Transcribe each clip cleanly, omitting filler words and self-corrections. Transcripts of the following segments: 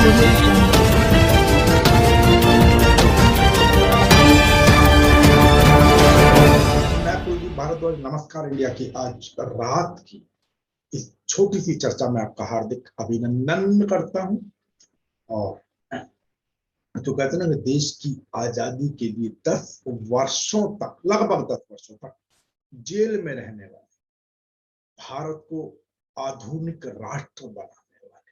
मैं कुलदीप भारद्वाज नमस्कार इंडिया की आज रात की इस छोटी सी चर्चा में आपका हार्दिक अभिनंदन करता हूं। और जो कहते हैं ना, देश की आजादी के लिए 10 वर्षों तक, लगभग 10 वर्षों तक जेल में रहने वाले, भारत को आधुनिक राष्ट्र बनाने वाले,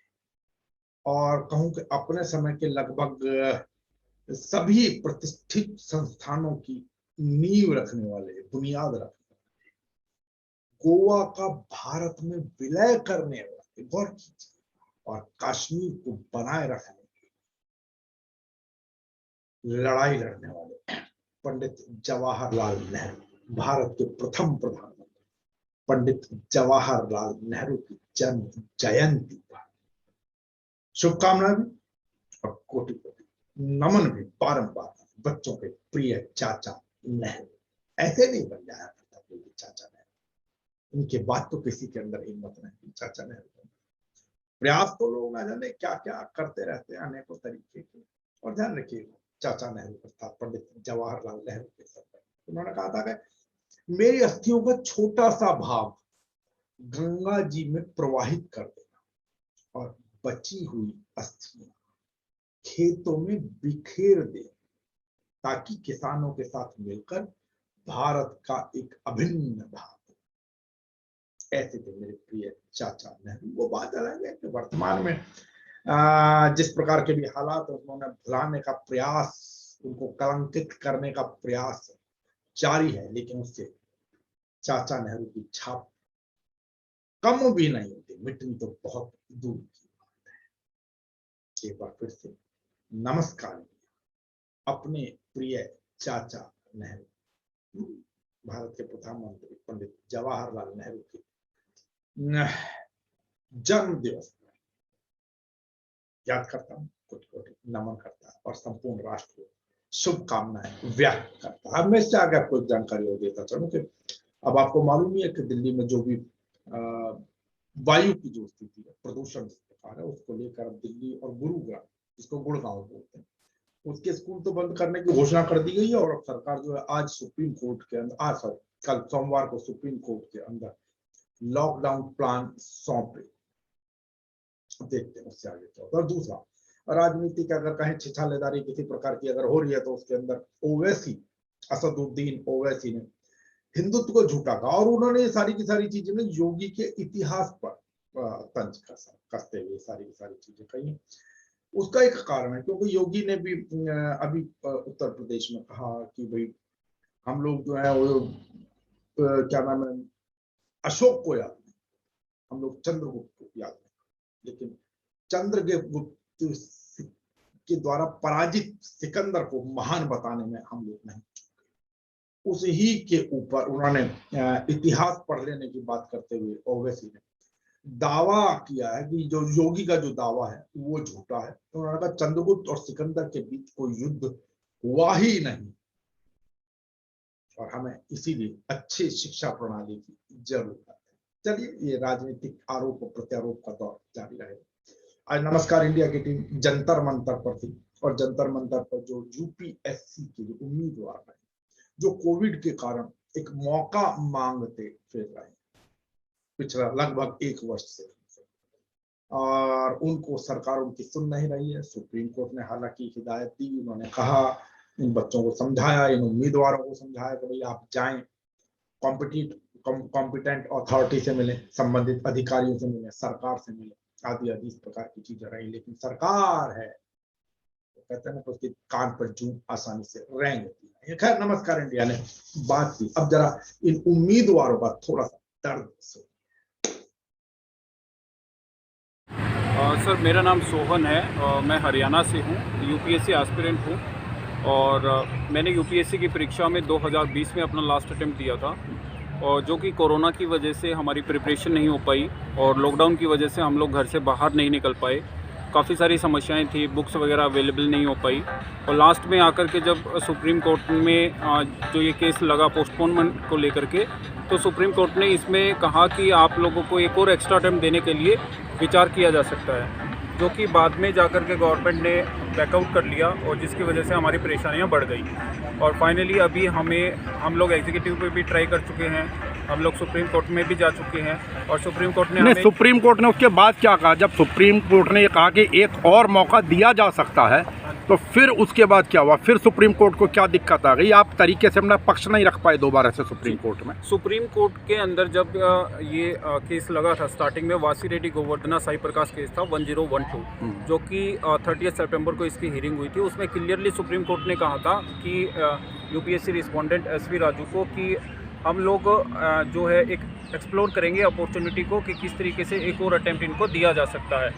और कहूं कि अपने समय के लगभग सभी प्रतिष्ठित संस्थानों की नींव रखने वाले, बुनियाद रखने वाले, गोवा का भारत में विलय करने वाले, गौर कीजिए, और कश्मीर को बनाए रखने की लड़ाई लड़ने वाले पंडित जवाहरलाल नेहरू, भारत के प्रथम प्रधानमंत्री पंडित जवाहरलाल नेहरू की जन्म जयंती पर शुभकामनाएं और कोटि कोटि नमन भी बारंबार बच्चों के प्रिय चाचा नेहरू। ऐसे नहीं बन जाया करता कोई भी चाचा नेहरू, उनके बाद तो किसी के अंदर हिम्मत नहीं। चाचा नेहरू प्रयास तो लोग ना जाने क्या क्या करते रहते हैं अनेकों तरीके के। और ध्यान रखिए, चाचा नेहरू अर्थात पंडित जवाहरलाल नेहरू के समय उन्होंने कहा था कि मेरी अस्थियों का छोटा सा भाग गंगा जी में प्रवाहित कर देना और बची हुई अस्थियां खेतों में बिखेर दे, ताकि किसानों के साथ मिलकर भारत का एक अभिन्न भाग। ऐसे थे मेरे प्रिय चाचा नेहरू। वो बात अलग है कि वर्तमान में जिस प्रकार के भी हालात उन्होंने भुलाने का प्रयास, उनको कलंकित करने का प्रयास जारी है, लेकिन उससे चाचा नेहरू की छाप कम भी नहीं होती, मिटनी तो बहुत दूर की बात है। एक बार फिर से नमस्कार अपने प्रिय चाचा नेहरू, भारत के प्रधानमंत्री पंडित जवाहरलाल नेहरू के जन्म दिवस पर याद करता हूँ, कोटि कोटि नमन करता है और संपूर्ण राष्ट्र को शुभकामनाएं व्यक्त करता है। अब मैं इससे आगे आपको एक जानकारी और देता चलूं कि अब आपको मालूम ही है कि दिल्ली में जो भी वायु की जो स्थिति है, प्रदूषण जिस प्रकार है, उसको लेकर अब दिल्ली और गुरुग्राम, जिसको गुड़गांव बोलते हैं, उसके स्कूल तो बंद करने की घोषणा कर दी गई है। और अब सरकार जो है आज सुप्रीम कोर्ट के अंदर, कल सोमवार को सुप्रीम कोर्ट के अंदर लॉकडाउन प्लान सौंपे। देखते हैं उससे आगे क्या होता है। और दूसरा, राजनीति का अगर कहें छिछालेदारी किसी प्रकार की अगर हो रही है, तो उसके अंदर ओवैसी, असदुद्दीन ओवैसी ने हिंदुत्व को झूठा कहा और उन्होंने ये सारी की सारी चीजें ना योगी के इतिहास पर तंज कसते हुए सारी की सारी चीजें कही। उसका एक कारण है क्योंकि योगी ने भी अभी उत्तर प्रदेश में कहा कि भाई हम लोग जो है वो क्या नाम है, अशोक को याद नहीं, हम लोग चंद्रगुप्त को याद नहीं, लेकिन चंद्रगुप्त के द्वारा पराजित सिकंदर को महान बताने में हम लोग नहीं। उस ही के ऊपर उन्होंने इतिहास पढ़ लेने की बात करते हुए ओवैसी ने दावा किया है कि जो योगी का जो दावा है वो झूठा है। तो उन्होंने कहा चंद्रगुप्त और सिकंदर के बीच कोई युद्ध हुआ ही नहीं और हमें इसीलिए अच्छी शिक्षा प्रणाली की जरूरत है। चलिए, ये राजनीतिक आरोप और प्रत्यारोप का दौर जारी रहेगा। आज नमस्कार इंडिया की टीम जंतर मंतर पर थी और जंतर मंतर पर जो यूपीएससी के जो उम्मीदवार हैं, जो कोविड के कारण एक मौका मांगते फिर रहे पिछला लगभग 1 वर्ष से, और उनको सरकार उनकी सुन नहीं रही है। सुप्रीम कोर्ट ने हालांकि हिदायत दी, उन्होंने कहा, इन बच्चों को समझाया, इन उम्मीदवारों को समझाया कि भाई आप जाएं, कॉम्पिटेंट अथॉरिटी से मिले, संबंधित अधिकारियों से मिले, सरकार से मिले, आदि आदि इस प्रकार की चीजें रही। लेकिन सरकार है तो कहते हैं ना, उसके कान पर जूं आसानी से रेंग देती है। खैर, नमस्कार इंडिया ने बात की। अब जरा इन उम्मीदवारों का थोड़ा सा दर्द सुनिए। सर, मेरा नाम सोहन है, मैं हरियाणा से हूँ, यूपीएससी एस्पिरेंट हूँ और मैंने यूपीएससी की परीक्षा में 2020 में अपना लास्ट अटेम्प्ट दिया था, और जो कि कोरोना की वजह से हमारी प्रिपरेशन नहीं हो पाई और लॉकडाउन की वजह से हम लोग घर से बाहर नहीं निकल पाए। काफ़ी सारी समस्याएं थी, बुक्स वगैरह अवेलेबल नहीं हो पाई, और लास्ट में आकर के जब सुप्रीम कोर्ट में जो ये केस लगा पोस्टपोनमेंट को लेकर के, तो सुप्रीम कोर्ट ने इसमें कहा कि आप लोगों को एक और एक्स्ट्रा अटेम्प्ट देने के लिए विचार किया जा सकता है। जो कि बाद में जाकर के गवर्नमेंट ने बैकआउट कर लिया और जिसकी वजह से हमारी परेशानियां बढ़ गई। और फाइनली अभी हम लोग एग्जीक्यूटिव पे भी ट्राई कर चुके हैं, हम लोग सुप्रीम कोर्ट में भी जा चुके हैं और सुप्रीम कोर्ट ने नहीं, सुप्रीम कोर्ट ने उसके बाद क्या कहा? जब सुप्रीम कोर्ट ने ये कहा कि एक और मौका दिया जा सकता है, तो फिर उसके बाद क्या हुआ? फिर सुप्रीम कोर्ट को क्या दिक्कत आ गई? आप तरीके से अपना पक्ष नहीं रख पाए दोबारा से सुप्रीम कोर्ट में? सुप्रीम कोर्ट के अंदर जब ये केस लगा था स्टार्टिंग में, वासी रेड्डी गोवर्धना साई प्रकाश केस था 1012, जो कि 30 सितंबर को इसकी हियरिंग हुई थी। उसमें क्लियरली सुप्रीम कोर्ट ने कहा था कि यूपीएससी रिस्पोंडेंट एसवी राजू को कि हम लोग जो है एक एक्सप्लोर करेंगे अपॉर्चुनिटी को कि किस तरीके से एक और अटेम्प्ट इनको दिया जा सकता है,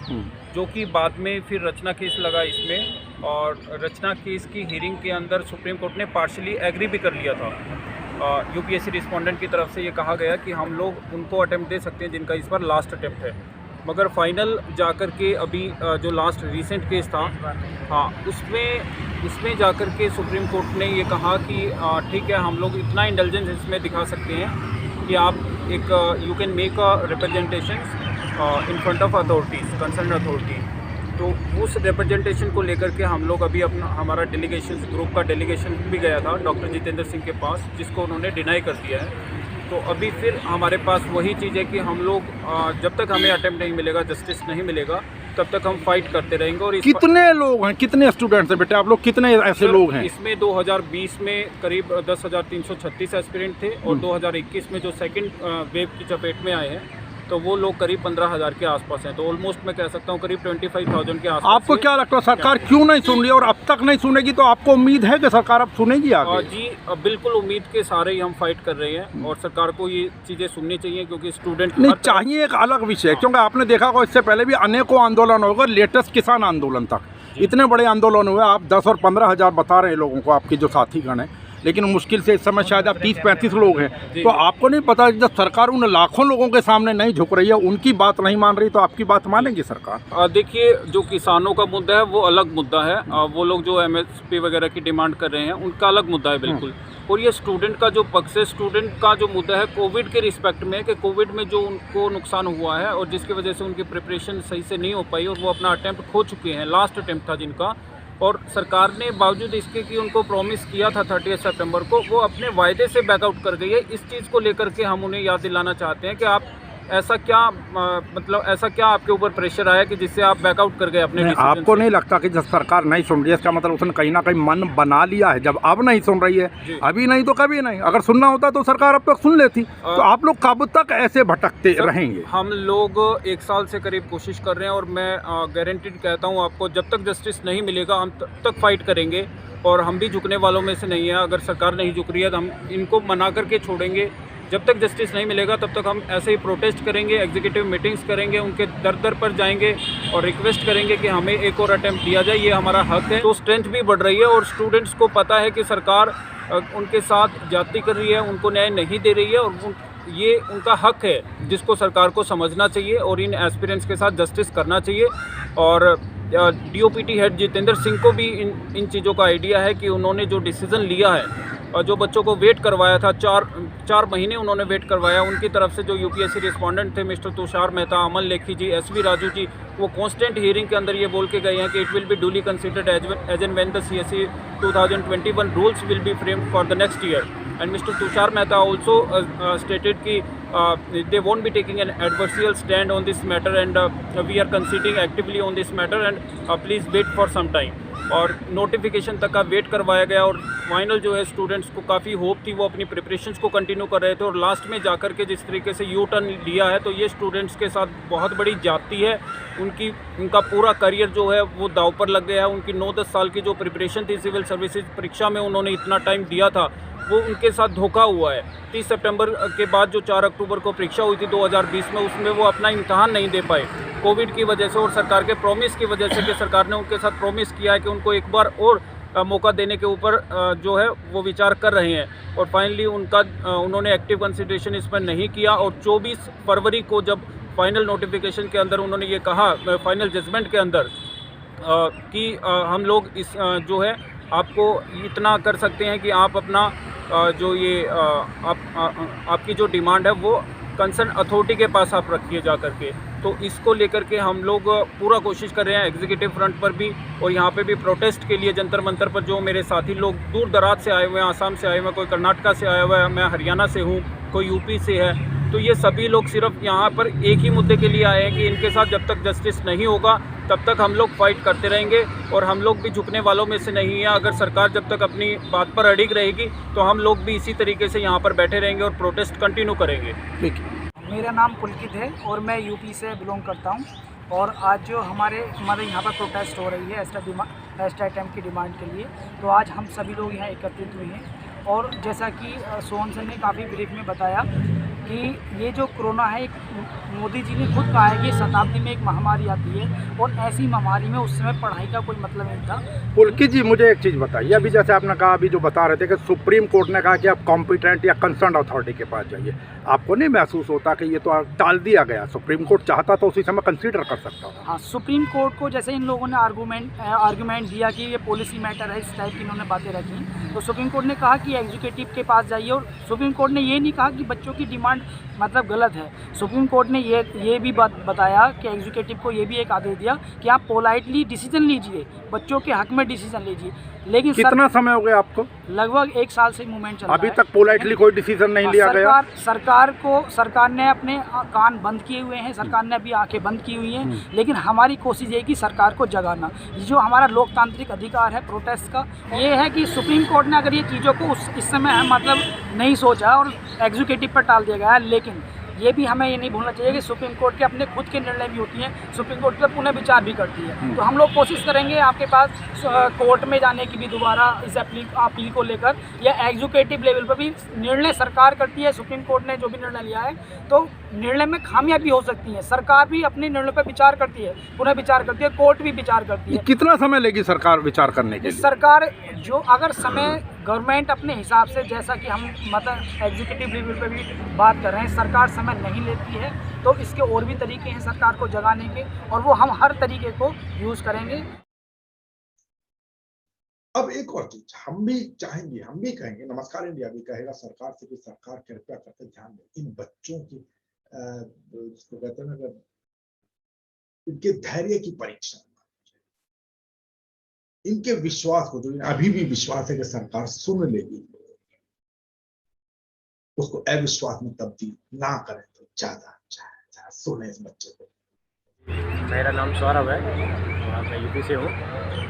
जो कि बाद में फिर रचना केस लगा इसमें। और रचना केस की हियरिंग के अंदर सुप्रीम कोर्ट ने पार्शली एग्री भी कर लिया था। यूपीएससी रिस्पोंडेंट की तरफ से ये कहा गया कि हम लोग उनको अटेम्प्ट दे सकते हैं जिनका इस बार लास्ट अटेम्प्ट है। मगर फाइनल जाकर के अभी जो लास्ट रिसेंट केस था, हाँ, उसमें जाकर के सुप्रीम कोर्ट ने ये कहा कि ठीक है, हम लोग इतना इंटेलिजेंस इसमें दिखा सकते हैं कि आप एक you can make a representation in front of authorities, concern authority. तो उस रिप्रेजेंटेशन को लेकर के हम लोग अभी हमारा डेलीगेशन, ग्रुप का डेलीगेशन भी गया था डॉक्टर जितेंद्र सिंह के पास, जिसको उन्होंने डिनाई कर दिया है। तो अभी फिर हमारे पास वही चीज़ है कि हम लोग जब तक हमें अटेम्प्ट नहीं मिलेगा, जस्टिस नहीं मिलेगा, तब तक हम फाइट करते रहेंगे। और कितने लोग हैं, कितने स्टूडेंट्स हैं बेटे, आप लोग कितने ऐसे लोग हैं? इसमें 2020 में करीब 10,336 एस्पिरेंट थे और 2021 में जो सेकंड वेव की चपेट में आए हैं, तो वो लोग करीब 15,000 के आसपास हैं। तो ऑलमोस्ट मैं कह सकता हूँ करीब 25,000 के आसपास। आपको क्या लगता है सरकार क्यों नहीं सुन रही, और अब तक नहीं सुनेगी? तो आपको उम्मीद है कि सरकार अब सुनेगी आगे? जी बिल्कुल, उम्मीद के सारे ही हम फाइट कर रहे हैं और सरकार को ये चीज़ें सुननी चाहिए, क्योंकि स्टूडेंट नहीं चाहिए एक अलग विषय, क्योंकि आपने देखा होगा इससे पहले भी अनेकों आंदोलन हो गए, लेटेस्ट किसान आंदोलन तक इतने बड़े आंदोलन हुए। आप 10 और 15,000 बता रहे हैं लोगों को, आपके जो साथीगण हैं, लेकिन मुश्किल से इस समय शायद आप 30-35 लोग हैं। तो आपको नहीं पता जब सरकार उन लाखों लोगों के सामने नहीं झुक रही है, उनकी बात नहीं मान रही, तो आपकी बात मानेगी सरकार? देखिए, जो किसानों का मुद्दा है वो अलग मुद्दा है। वो लोग जो एमएसपी वगैरह की डिमांड कर रहे हैं, उनका अलग मुद्दा है बिल्कुल। और ये स्टूडेंट का जो पक्ष है, स्टूडेंट का जो मुद्दा है कोविड के रिस्पेक्ट में, कि कोविड में जो उनको नुकसान हुआ है और जिसकी वजह से उनकी प्रिपरेशन सही से नहीं हो पाई और वो अपना अटेम्प्ट खो चुके हैं, लास्ट अटेम्प्ट था जिनका। और सरकार ने बावजूद इसके कि उनको प्रॉमिस किया था 30 सितंबर को, वो अपने वायदे से बैकआउट कर गई है। इस चीज़ को लेकर के हम उन्हें याद दिलाना चाहते हैं कि आप ऐसा क्या ऐसा क्या आपके ऊपर प्रेशर आया कि जिससे आप बैकआउट कर गए अपने डिसीजन से? आपको नहीं लगता कि जब सरकार नहीं सुन रही है, इसका मतलब उसने कहीं ना कहीं मन बना लिया है? जब अब नहीं सुन रही है, अभी नहीं तो कभी नहीं। अगर सुनना होता तो सरकार अब तक सुन लेती। तो आप लोग कब तक ऐसे भटकते रहेंगे? हम लोग 1 साल से करीब कोशिश कर रहे हैं और मैं गारंटीड कहता हूँ आपको, जब तक जस्टिस नहीं मिलेगा हम तब तक फाइट करेंगे। और हम भी झुकने वालों में से नहीं है। अगर सरकार नहीं झुक रही है तो हम इनको मना करके छोड़ेंगे। जब तक जस्टिस नहीं मिलेगा तब तक हम ऐसे ही प्रोटेस्ट करेंगे, एग्जीक्यूटिव मीटिंग्स करेंगे, उनके दर दर पर जाएंगे और रिक्वेस्ट करेंगे कि हमें एक और अटेम्प्ट दिया जाए, ये हमारा हक है। तो स्ट्रेंथ भी बढ़ रही है और स्टूडेंट्स को पता है कि सरकार उनके साथ ज्यादती कर रही है, उनको न्याय नहीं दे रही है और ये उनका हक है जिसको सरकार को समझना चाहिए और इन एस्पिरेंट्स के साथ जस्टिस करना चाहिए। और डीओपीटी हेड जितेंद्र सिंह को भी इन चीज़ों का आइडिया है कि उन्होंने जो डिसीज़न लिया है और जो बच्चों को वेट करवाया था, चार महीने उन्होंने वेट करवाया, उनकी तरफ से जो यूपीएससी रिस्पोंडेंट थे मिस्टर तुषार मेहता, अमन लेखी जी, एसवी राजू जी, वो कांस्टेंट हियरिंग के अंदर ये बोल के गए हैं कि it will be duly considered as and when the CSC 2021 rules will be framed for the next year. And Mr. Tushar Mehta also stated that they won't be taking an adversarial stand on this matter and we are conceding actively on this matter and please wait for some time। और notification तक का wait करवाया गया और final जो है students को काफ़ी होप थी, वो अपनी प्रिपरेशंस को कंटिन्यू कर रहे थे और लास्ट में जाकर के जिस तरीके से यू टर्न लिया है तो ये स्टूडेंट्स के साथ बहुत बड़ी ज्यादती है। उनका पूरा करियर जो है वो दाव पर लग गया है। उनकी 9-10 साल की जो प्रिपरेशन थी सिविल सर्विसेज परीक्षा में उन्होंने इतना टाइम दिया था, वो उनके साथ धोखा हुआ है। 30 सितंबर के बाद जो 4 अक्टूबर को परीक्षा हुई थी 2020 में, उसमें वो अपना इम्तहान नहीं दे पाए कोविड की वजह से और सरकार के प्रॉमिस की वजह से कि सरकार ने उनके साथ प्रॉमिस किया है कि उनको एक बार और मौका देने के ऊपर जो है वो विचार कर रहे हैं और फाइनली उन्होंने एक्टिव कंसिडरेशन इसमें नहीं किया। और 24 फरवरी को जब फाइनल नोटिफिकेशन के अंदर उन्होंने ये कहा, फाइनल जजमेंट के अंदर, कि हम लोग इस जो है आपको इतना कर सकते हैं कि आप अपना जो ये आपकी जो डिमांड है वो कंसर्न अथॉरिटी के पास आप रखिए जा करके। तो इसको लेकर के हम लोग पूरा कोशिश कर रहे हैं एग्जीक्यूटिव फ्रंट पर भी और यहाँ पे भी प्रोटेस्ट के लिए जंतर मंतर पर जो मेरे साथी लोग दूर दराज से आए हुए हैं, आसाम से आए हुए हैं, कोई कर्नाटका से आया हुआ है, मैं हरियाणा से हूँ, कोई यूपी से है, तो ये सभी लोग सिर्फ यहाँ पर एक ही मुद्दे के लिए आए हैं कि इनके साथ जब तक जस्टिस नहीं होगा तब तक हम लोग फाइट करते रहेंगे और हम लोग भी झुकने वालों में से नहीं है। अगर सरकार जब तक अपनी बात पर अड़िग रहेगी तो हम लोग भी इसी तरीके से यहाँ पर बैठे रहेंगे और प्रोटेस्ट कंटिन्यू करेंगे। ठीक है। मेरा नाम पुलकित है और मैं यूपी से बिलोंग करता हूँ और आज जो हमारे यहाँ पर प्रोटेस्ट हो रही है एक्स्ट्रा टाइम की डिमांड के लिए, तो आज हम सभी लोग यहाँ एकत्रित हुए हैं। और जैसा कि सोहन सर ने काफ़ी ब्रीफ में बताया कि ये जो कोरोना है, एक मोदी जी ने खुद कहा है कि शताब्दी में एक महामारी आती है और ऐसी महामारी में उस समय पढ़ाई का कोई मतलब नहीं था। पुलकित जी, मुझे एक चीज़ बताइए, अभी जैसे आपने कहा, अभी जो बता रहे थे कि सुप्रीम कोर्ट ने कहा कि आप कॉम्पिटेंट या कंसर्न अथॉरिटी के पास जाइए, आपको नहीं महसूस होता कि ये तो टाल दिया गया? सुप्रीम कोर्ट चाहता तो उसी समय कंसीडर कर सकता था। हाँ, सुप्रीम कोर्ट को जैसे इन लोगों ने आर्गूमेंट दिया कि ये पॉलिसी मैटर है, इस टाइप की इन्होंने बातें रखी, तो सुप्रीम कोर्ट ने कहा कि एग्जीक्यूटिव के पास जाइए। और सुप्रीम कोर्ट ने ये नहीं कहा कि बच्चों की डिमांड मतलब गलत है। सुप्रीम कोर्ट ने ये भी बात बताया कि एग्जीक्यूटिव को ये भी एक आदेश दिया कि आप पोलाइटली डिसीजन लीजिए, बच्चों के हक में डिसीजन लीजिए। लेकिन कितना समय हो गया आपको? लगभग 1 साल से मूवमेंट चल रहा है, अभी तक पोलाइटली कोई डिसीजन नहीं लिया गया। सरकार ने अपने कान बंद किए हुए हैं, सरकार ने अभी आंखें बंद की हुई हैं, लेकिन हमारी कोशिश ये कि सरकार को जगाना, जो हमारा लोकतांत्रिक अधिकार है प्रोटेस्ट का, ये है कि सुप्रीम कोर्ट ने अगर ये चीज़ों को इस समय मतलब नहीं सोचा और एग्जीक्यूटिव पर टाल दिया गया है, लेकिन ये भी हमें ये नहीं भूलना चाहिए कि सुप्रीम कोर्ट के अपने खुद के निर्णय भी होती हैं, सुप्रीम कोर्ट का पुनः विचार भी करती है। तो हम लोग कोशिश करेंगे आपके पास कोर्ट में जाने की भी दोबारा इस अपील को लेकर, या एग्जीक्यूटिव लेवल पर भी निर्णय सरकार करती है। सुप्रीम कोर्ट ने जो भी निर्णय लिया है तो निर्णय में खामियां भी हो सकती हैं, सरकार भी अपने निर्णय पर विचार करती है, पुनः विचार करती है, कोर्ट भी विचार करती है। कितना समय लेगी सरकार विचार करने के लिए? सरकार जो अगर समय गवर्नमेंट अपने हिसाब से, जैसा कि हम मतलब एग्जीक्यूटिव लेवल पे भी बात कर रहे हैं, सरकार समय नहीं लेती है तो इसके और भी तरीके हैं सरकार को जगाने के, और वो हम हर तरीके को यूज़ करेंगे। अब एक और चीज हम भी चाहेंगे, हम भी कहेंगे, नमस्कार इंडिया भी कहेगा सरकार से कि सरकार कृपया करके ध्यान दें इन बच्चों की, जिसको कहते हैं ना, इनके धैर्य की परीक्षा, इनके विश्वास को, जो अभी भी विश्वास है कि सरकार सुन लेगी, उसको अविश्वास में तब्दील ना करें तो ज्यादा अच्छा है। सुने इस बच्चे को। मेरा नाम सौरभ है और मैं यूपी से हूँ।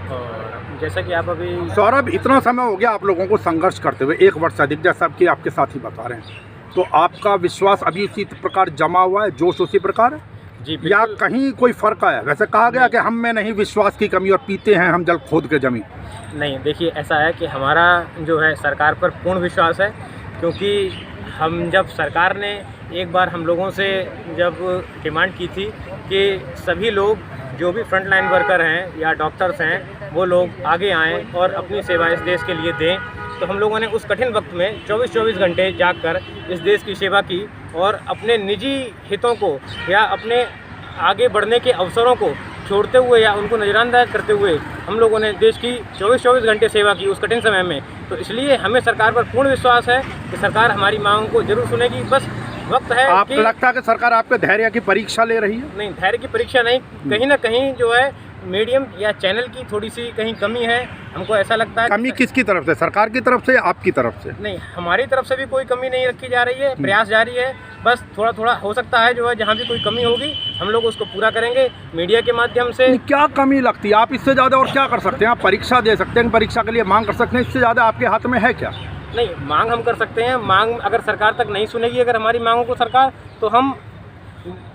और जैसा कि आप अभी सौरभ, इतना समय हो गया आप लोगों को संघर्ष करते हुए, 1 वर्ष से अधिक, जैसा कि आपके साथी बता रहे हैं, तो आपका विश्वास अभी उसी प्रकार जमा हुआ है, जोश उसी प्रकार है जी, या कहीं कोई फर्क आया? वैसे कहा गया कि हम में नहीं विश्वास की कमी और पीते हैं हम जल खोद के जमीन। नहीं, देखिए ऐसा है कि हमारा जो है सरकार पर पूर्ण विश्वास है, क्योंकि हम जब सरकार ने एक बार हम लोगों से जब डिमांड की थी कि सभी लोग जो भी फ्रंट लाइन वर्कर हैं या डॉक्टर्स हैं वो लोग आगे आएँ और अपनी सेवा इस देश के लिए दें, तो हम लोगों ने उस कठिन वक्त में 24-24 घंटे जागकर इस देश की सेवा की और अपने निजी हितों को या अपने आगे बढ़ने के अवसरों को छोड़ते हुए या उनको नज़रअंदाज करते हुए हम लोगों ने देश की 24-24 घंटे सेवा की उस कठिन समय में। तो इसलिए हमें सरकार पर पूर्ण विश्वास है कि सरकार हमारी मांगों को जरूर सुनेगी। बस वक्त है। आपको लगता है कि सरकार आपके धैर्य की परीक्षा ले रही है? नहीं, धैर्य की परीक्षा नहीं, कहीं ना कहीं जो है मीडियम या चैनल की थोड़ी सी कहीं कमी है, हमको ऐसा लगता है। कमी किसकी तरफ से, सरकार की तरफ से, आपकी तरफ से? नहीं, हमारी तरफ से भी कोई कमी नहीं रखी जा रही है, प्रयास जारी है। बस थोड़ा थोड़ा हो सकता है जो है, जहाँ भी कोई कमी होगी हम लोग उसको पूरा करेंगे मीडिया के माध्यम से। क्या कमी लगती है? आप इससे ज़्यादा और क्या कर सकते हैं? आप परीक्षा दे सकते हैं, परीक्षा के लिए मांग कर सकते हैं, इससे ज़्यादा आपके हाथ में है क्या? नहीं, मांग हम कर सकते हैं। मांग अगर सरकार तक नहीं सुनेगी अगर हमारी मांगों को सरकार, तो हम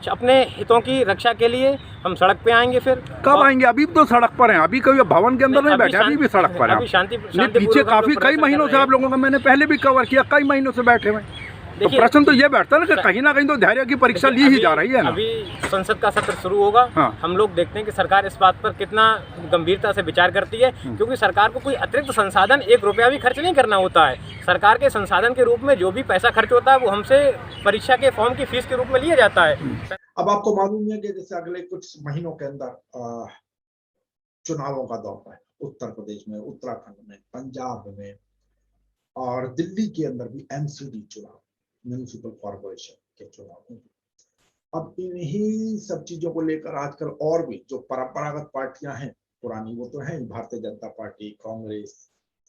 अपने हितों की रक्षा के लिए हम सड़क पे आएंगे। फिर कब आएंगे? अभी तो सड़क पर हैं, अभी कोई भवन के अंदर नहीं बैठे, अभी भी सड़क पर हैं। अभी शांति पीछे काफी कई महीनों से आप लोगों का मैंने पहले भी कवर किया, कई महीनों से बैठे हुए। तो प्रश्न तो ये बैठता है ना कि कहीं तो धैर्य की परीक्षा ली ही जा रही है ना। अभी संसद का सत्र शुरू होगा। हाँ। हम लोग देखते हैं कि सरकार इस बात पर कितना गंभीरता से विचार करती है, क्योंकि सरकार को कोई अतिरिक्त संसाधन 1 रुपया भी खर्च नहीं करना होता है। सरकार के संसाधन के रूप में जो भी पैसा खर्च होता है वो हमसे परीक्षा के फॉर्म की फीस के रूप में लिया जाता है। अब आपको मालूम है कि जैसे अगले कुछ महीनों के अंदर चुनावों का दौर है, उत्तर प्रदेश में, उत्तराखंड में, पंजाब में और दिल्ली के अंदर भी MCD चुनाव, म्यूनिसिपल कॉर्पोरेशन के चुनाव होंगे। अब इन्हीं सब चीजों को लेकर आजकल और भी जो परंपरागत पार्टियां हैं, पुरानी वो तो है, भारतीय जनता पार्टी, कांग्रेस,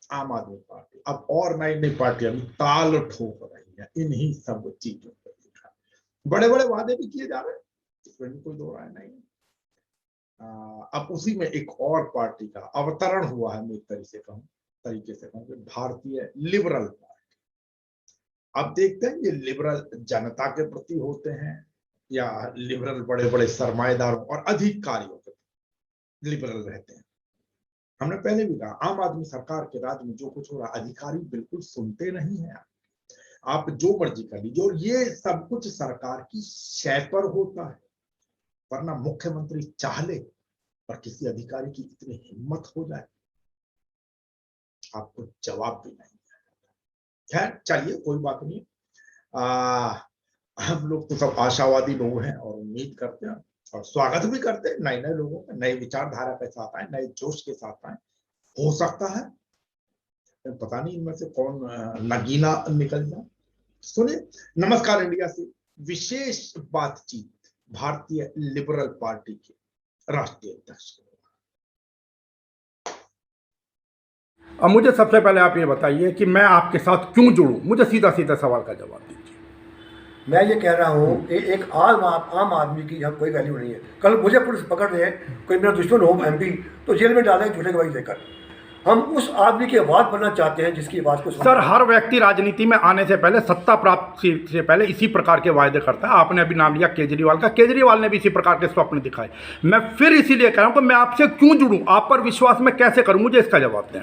आम आदमी पार्टी, अब और नई नई पार्टियां भी ताल ठोक रही है इन्हीं सब चीजों पर। बड़े बड़े वादे भी किए जा रहे हैं, इसमें भी कोई दो राय नहीं है। अब उसी में एक और पार्टी का अवतरण हुआ है, मैं एक तरीके से कहूँ, भारतीय लिबरल पार्टी। अब देखते हैं ये लिबरल जनता के प्रति होते हैं या लिबरल बड़े बड़े सरमाएदारों और अधिकारियों के प्रति लिबरल रहते हैं। हमने पहले भी कहा, आम आदमी सरकार के राज में जो कुछ हो रहा, अधिकारी बिल्कुल सुनते नहीं है। आप जो मर्जी कर लीजिए, और ये सब कुछ सरकार की शय पर होता है, वरना मुख्यमंत्री चाह ले और किसी अधिकारी की इतनी हिम्मत हो जाए, आपको जवाब भी नहीं है। खैर चलिए, कोई बात नहीं। हम लोग तो सब आशावादी लोग हैं और उम्मीद करते हैं और स्वागत भी करते हैं नए नए लोगों का, नए विचारधारा के साथ आए, नए जोश के साथ आए। हो सकता है, पता नहीं इनमें से कौन नगीना निकल जाए। सुने, नमस्कार इंडिया से विशेष बातचीत भारतीय लिबरल पार्टी के राष्ट्रीय अध्यक्ष। अब मुझे सबसे पहले आप ये बताइए कि मैं आपके साथ क्यों जुड़ूं? मुझे सीधा सीधा सवाल का जवाब दीजिए। मैं ये कह रहा हूँ कि एक आम आदमी की यहाँ कोई वैल्यू नहीं है। कल मुझे पुलिस पकड़ ले, कोई मेरा दुश्मन हो MP, तो जेल में डालें झूठे गवाही देकर। हम उस आदमी की आवाज़ बनना चाहते हैं जिसकी आवाज़ को सर, हर व्यक्ति राजनीति में आने से पहले, सत्ता प्राप्ति से पहले इसी प्रकार के वायदे करता है। आपने अभी नाम लिया केजरीवाल का, केजरीवाल ने भी इसी प्रकार के स्वप्न दिखाए। मैं फिर इसीलिए कह रहा हूँ कि मैं आपसे क्यों जुड़ूं, आप पर विश्वास मैं कैसे करूं, मुझे इसका जवाब दें।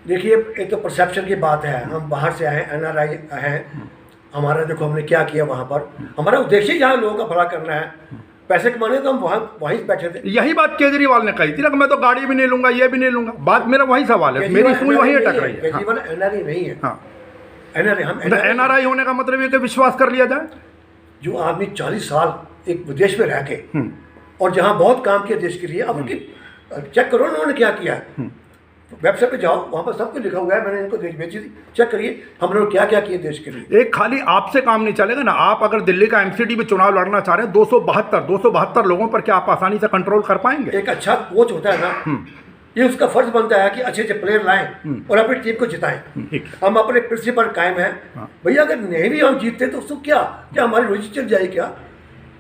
देखिए, एक तो परसेप्शन की बात है। हम बाहर से आए, NRI हैं, हमारा देखो हमने क्या किया वहाँ पर। हमारा उद्देश्य यहाँ लोगों का भला करना है, पैसे कमाने, तो हम वहीं बैठे थे। यही बात केजरीवाल ने कही थी ना कि मैं तो गाड़ी भी नहीं लूंगा, ये भी नहीं लूंगा। बात मेरा वही सवाल है, मेरी सुई वही अटक रही है। केजरीवाल NRI नहीं है। हाँ, NRI, हम NRI होने का मतलब ये कि विश्वास कर लिया जाए। जो आदमी 40 साल एक विदेश में रह के और जहाँ बहुत काम किया देश के लिए, अब उनकी चेक करो उन्होंने क्या किया है। वेबसाइट पे जाओ, वहाँ पर सब कुछ लिखा हुआ है, मैंने इनको भेजी थी, चेक करिए हम लोग क्या क्या किए देश के लिए। एक खाली आपसे काम नहीं चलेगा ना। आप अगर दिल्ली का MCD में चुनाव लड़ना चाह रहे हैं, 272 लोगों पर क्या आप आसानी से कंट्रोल कर पाएंगे? एक अच्छा कोच होता है ना, ये उसका फर्ज बनता है कि अच्छे अच्छे प्लेयर लाएं और अपनी टीम को जिताएं। हम अपने प्रिंसिपल कायम हैं भैया। अगर नहीं भी हम जीतते तो उसको क्या हमारी रोजी चल जाएगी क्या?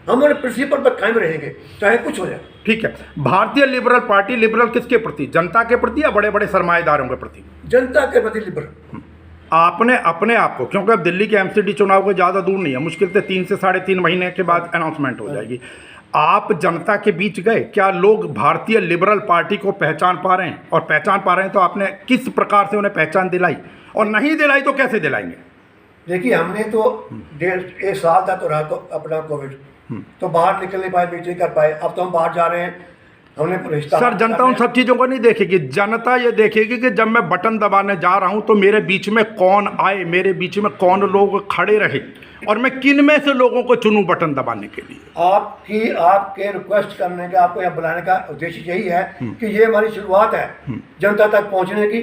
हमारे प्रिंसिपल पर कायम रहेंगे, चाहे कुछ हो जाए। ठीक है। भारतीय लिबरल पार्टी लिबरल किसके प्रति, जनता के प्रति या बड़े बड़े सरमाएदारों के प्रति? जनता के प्रति लिबरल। आपने अपने आप को, क्योंकि अब दिल्ली के MCD चुनाव को ज़्यादा दूर नहीं है, मुश्किल से 3 से 3.5 महीने के बाद अनाउंसमेंट हो जाएगी। आप जनता के बीच गए, क्या लोग भारतीय लिबरल पार्टी को पहचान पा रहे हैं? और पहचान पा रहे हैं तो आपने किस प्रकार से उन्हें पहचान दिलाई, और नहीं दिलाई तो कैसे दिलाएंगे? देखिए, हमने तो 1.5 साल तक तो रहा अपना कोविड, तो बाहर निकल नहीं पाए, मीटिंग कर पाए। अब तो हम बाहर जा रहे हैं, हमने सर, जनता उन सब चीज़ों को नहीं देखेगी। जनता ये देखेगी कि जब मैं बटन दबाने जा रहा हूं तो मेरे बीच में कौन आए, मेरे बीच में कौन लोग खड़े रहे, और मैं किन में से लोगों को चुनूं बटन दबाने के लिए। आपके रिक्वेस्ट करने का, आपको यहाँ बुलाने का उद्देश्य यही है कि ये हमारी शुरुआत है जनता तक पहुँचने की,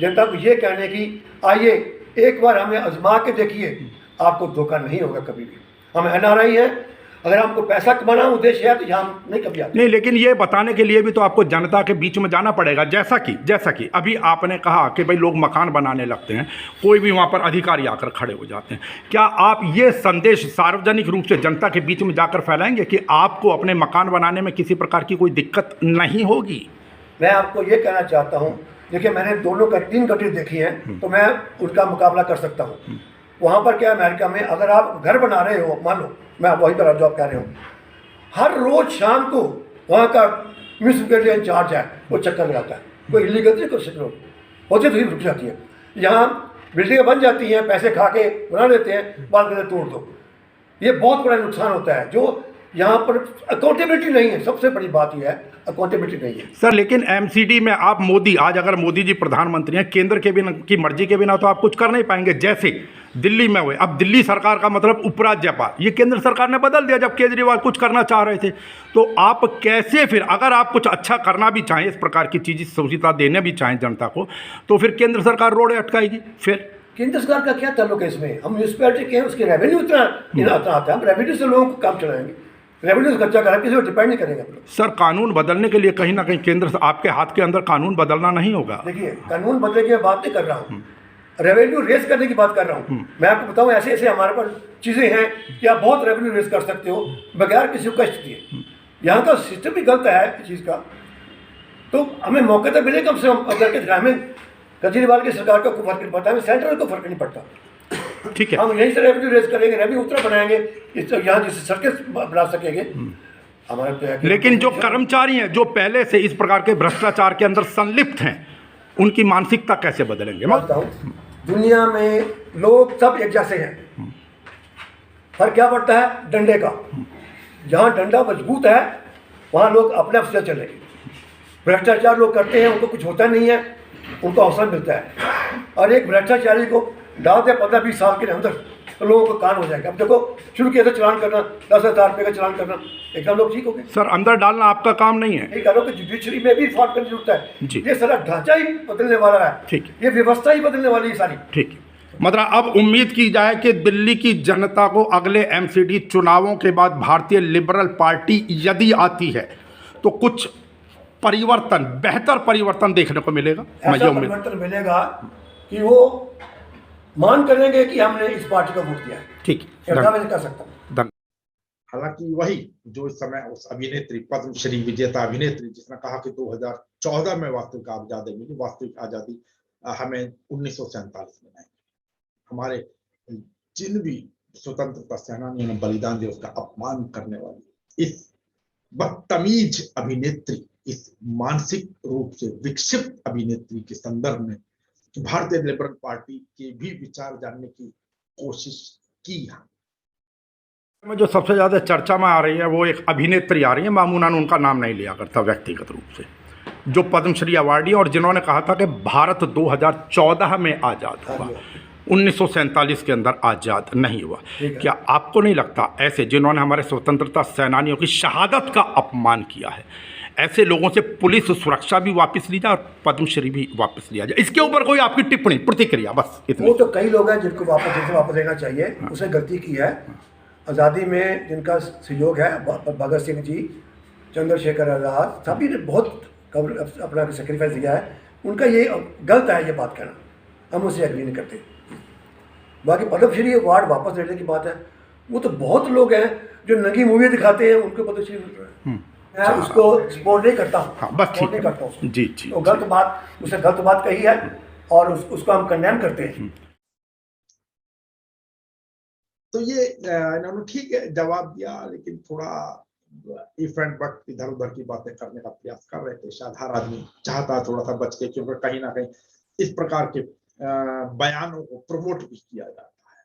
जनता को ये कहने की, आइए एक बार हमें आजमा के देखिए, आपको धोखा नहीं होगा कभी भी। हम NRI हैं, अगर हमको पैसा कमाना उद्देश्य है तो यहाँ नहीं कभी आते। नहीं, लेकिन ये बताने के लिए भी तो आपको जनता के बीच में जाना पड़ेगा। जैसा कि अभी आपने कहा कि भाई लोग मकान बनाने लगते हैं, कोई भी वहाँ पर अधिकारी आकर खड़े हो जाते हैं। क्या आप ये संदेश सार्वजनिक रूप से जनता के बीच में जाकर फैलाएंगे कि आपको अपने मकान बनाने में किसी प्रकार की कोई दिक्कत नहीं होगी? मैं आपको ये कहना चाहता हूँ, देखिए मैंने दोनों 3 कंट्री देखी हैं, तो मैं उनका मुकाबला कर सकता हूँ। वहाँ पर क्या, अमेरिका में अगर आप घर बना रहे हो, मान लो मैं वहीं पर जॉब कर रहे हूँ, हर रोज़ शाम को वहाँ का म्यूनिसिपल इंचार्ज है, वो चक्कर लगाता है, कोई इलीगल नहीं, कोई सिक्योर होती तो रुक जाती है। यहाँ बिल्डिंगें बन जाती हैं, पैसे खा के बना देते हैं, बाद में तोड़ दो। ये बहुत बड़ा नुकसान होता है। जो यहाँ पर अकाउंटेबिलिटी नहीं है, सबसे बड़ी बात यह है अकाउंटेबिलिटी नहीं है। सर, लेकिन MCD में आप मोदी, आज अगर मोदी जी प्रधानमंत्री हैं, केंद्र के बिना की मर्जी के बिना तो आप कुछ कर नहीं पाएंगे। जैसे दिल्ली में हुए, अब दिल्ली सरकार का मतलब उपराज्यपाल, ये केंद्र सरकार ने बदल दिया जब केजरीवाल कुछ करना चाह रहे थे। तो आप कैसे फिर, अगर आप कुछ अच्छा करना भी चाहें, इस प्रकार की चीज़ सुविधा देने भी चाहें जनता को, तो फिर केंद्र सरकार रोड़े अटकाएगी। फिर केंद्र सरकार का क्या ताल्लुक है इसमें? हम म्यूनिसिपैलिटी के हैं, उसके रेवेन्यू इतना आता है, हम रेवेन्यू से लोगों को काम चलाएंगे। रेवेन्यू से खर्चा कर रहा है, किसी पर डिपेंड नहीं करेगा। सर कानून बदलने के लिए कहीं ना कहीं केंद्र से आपके हाथ के अंदर कानून बदलना नहीं होगा। देखिए कानून बदलने की मैं बात नहीं कर रहा हूँ, रेवेन्यू रेस करने की बात कर रहा हूँ। मैं आपको बताऊँ ऐसे ऐसे हमारे पास चीज़ें हैं कि आप बहुत रेवेन्यू रेस कर सकते हो बगैर किसी को कष्ट दिए। यहाँ का सिस्टम भी गलत है इस चीज़ का, तो हमें मौके तो मिले कम से कम करके दिखाएं। हमें केजरीवाल की सरकार का कोई फर्क नहीं पड़ता, हमें सेंट्रल को फर्क नहीं पड़ता। ठीक है, हम यहीं से रेवेन्यू रेस करेंगे, रेवेन्यू उतना बनाएंगे इस यहाँ जिससे सड़कें बना सकेंगे। हमारा तो है कि लेकिन जो कर्मचारी हैं जो पहले से इस प्रकार के भ्रष्टाचार के अंदर संलिप्त हैं उनकी मानसिकता कैसे बदलेंगे? मैं बताऊं, दुनिया में लोग सब एक जैसे हैं, फर्क क्या पड़ता है? डंडे का। जहाँ डंडा मजबूत है वहाँ लोग अपने आप से चलेंगे। भ्रष्टाचार लोग करते हैं, उनको कुछ होता नहीं है, उनको अवसर मिलता है। और एक भ्रष्टाचारी को डाल दे 15-20 साल के अंदर तो लोगों को कान हो जाएगा। अब देखो शुरू किया था चलान करना, 10,000 रुपये का चलान करना, एकदम लोग ठीक हो गए। सर अंदर डालना आपका काम नहीं है। ये कह रहा हूँ कि जुडिशरी में भी रिफॉर्म करने की जरूरत है। जी। ये सारा ढांचा ही बदलने वाला है, ठीक है। ये व्यवस्था ही बदलने वाली है सारी। ठीक है, मतलब अब उम्मीद की जाए कि दिल्ली की जनता को अगले एमसीडी चुनावों के बाद भारतीय लिबरल पार्टी यदि आती है तो कुछ परिवर्तन, बेहतर परिवर्तन देखने को मिलेगा। मैं ये ऐसा उम्मीद, परिवर्तन मिलेगा कि वो मान करेंगे कि हमने इस पार्टी को वोट दिया है। ठीक है, ऐसा मैं कर सकता हूँ। धन्यवाद। हालांकि वही जो इस समय उस अभिनेत्री, पद्मश्री विजेता अभिनेत्री जिसने कहा कि 2014 में वास्तविक आजादी मिली, वास्तविक आजादी हमें 1947 में नहीं। हमारे जिन भी स्वतंत्रता सेनानियों ने बलिदान दिया उसका अपमान करने वाली इस बदतमीज अभिनेत्री, इस मानसिक रूप से विक्षिप्त अभिनेत्री के संदर्भ में भारतीय लिबरल पार्टी के भी विचार जानने की कोशिश की है। में जो सबसे ज़्यादा चर्चा में आ रही है वो एक अभिनेत्री आ रही है, मामूनन उनका नाम नहीं लिया करता व्यक्तिगत रूप से, जो पद्मश्री अवार्डी और जिन्होंने कहा था कि भारत 2014 में आज़ाद हुआ, 1947 के अंदर आज़ाद नहीं हुआ। क्या आपको नहीं लगता ऐसे जिन्होंने हमारे स्वतंत्रता सेनानियों की शहादत का अपमान किया है, ऐसे लोगों से पुलिस सुरक्षा भी वापस ली जाए और पद्मश्री भी वापस लिया जाए? इसके ऊपर कोई आपकी टिप्पणी, प्रतिक्रिया? बस इतना। वो तो कई लोग हैं जिनको वापस लेना चाहिए। उसने गलती की है। आज़ादी में जिनका सहयोग है, भगत सिंह जी, चंद्रशेखर आज़ाद, सभी ने बहुत अपना सेक्रीफाइस दिया है। उनका ये गलत है ये बात कहना, हम उसे एग्री नहीं करते। बाकी पद्मश्री अवार्ड वापस लेने की बात है, वो तो बहुत लोग हैं जो नंगी मूवी दिखाते हैं उनको पद्मश्री मिल रहा है। मैं उसको सपोर्ट नहीं करता हूँ। हाँ, बस ठीक नहीं करता हूँ जी जी। तो गलत बात, उसने गलत बात कही है और उसको हम कंडेम करते हैं। तो ये इन्होंने ठीक है जवाब दिया, लेकिन थोड़ा इफ एंड बट इधर उधर की बातें करने का प्रयास कर रहे थे। शायद हर आदमी चाहता थोड़ा सा बच के, क्योंकि कहीं ना कहीं इस प्रकार के बयानों को प्रमोट भी किया जाता है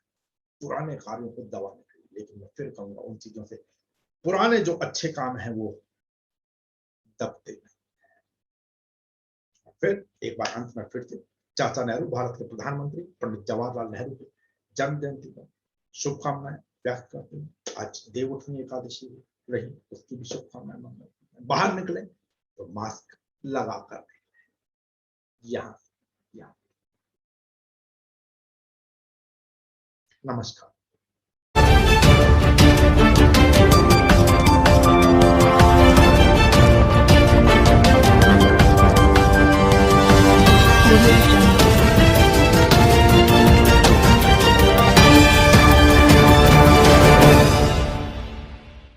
पुराने कार्यों को दबाने के लिए। लेकिन मैं फिर कहूंगा उन चीजों से पुराने जो अच्छे काम हैं वो दबते नहीं। फिर एक बार अंत में फिर से चाचा नेहरू, भारत के प्रधानमंत्री पंडित जवाहरलाल नेहरू की जन्म जयंती पर शुभकामनाएं व्यक्त करते हैं। आज देवउठनी एकादशी रही, उसकी भी शुभकामनाएं मांगते हैं। बाहर निकले तो मास्क लगा कर यहाँ नमस्कार।